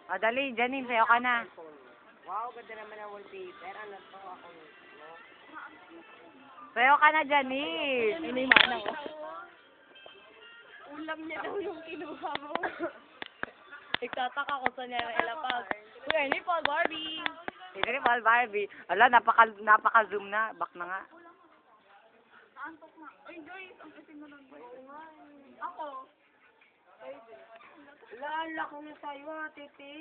O, dali, Janine, sayo ka na. Wow, ganda naman ang wallpaper. Ano to ako? No? Sayo ka na, Janine. Ano yung mana ko? Ulam niya daw yung kinuha mo. Nagtataka ko sa niya ng ilapag. Uy, ano yung Paul Barbie? Hindi rin, Paul Barbie. Ala, napaka-zoom na. Back na nga. Ay, guys, ang kasi na lang. Ako. Lala ko na sa'yo, Tete.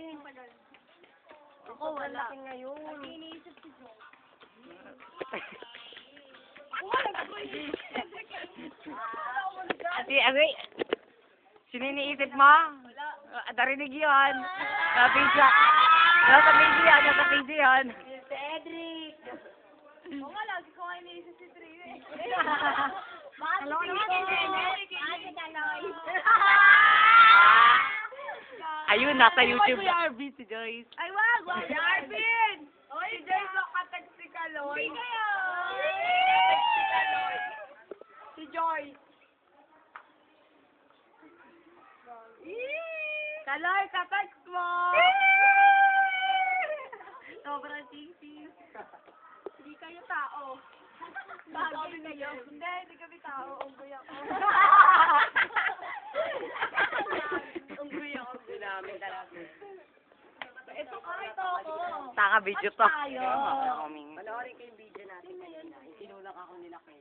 Ako wala. Ngayon. Iniisip si Jo. Ate, agay. Sino iniisip mo? Narinig yun. Nasa video yan. Nasa video yan. Cedric! Oo nga, lagi ko nga iniisip si Trio eh. Hello naman, Ayun, nasa YouTube. RB si Joyce. Ay, wag! Wag! Si Arvin! Oy, si Joyce ang katag si Kaloy. Hindi kayo! Katag si Kaloy. Si Joyce. Kaloy, katag mo! Sobrang sisi. Hindi kayo tao. Bagay kayo. Hindi kami tao. Unggoy ako. Unggoy ako. namin talaga. Ito ako. Taka video to. Tayo. Panoorin ko yung video natin kanina. Itinulak ako nila kayo.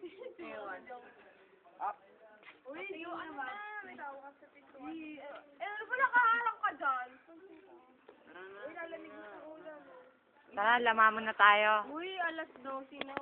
Uy, yung ano ba? May tawag ka sa pintuan. Ano ba nakaharang ka dyan? Uy, lalamig sa ulan. Tara, lamamon na tayo. Uy, alas 12 na.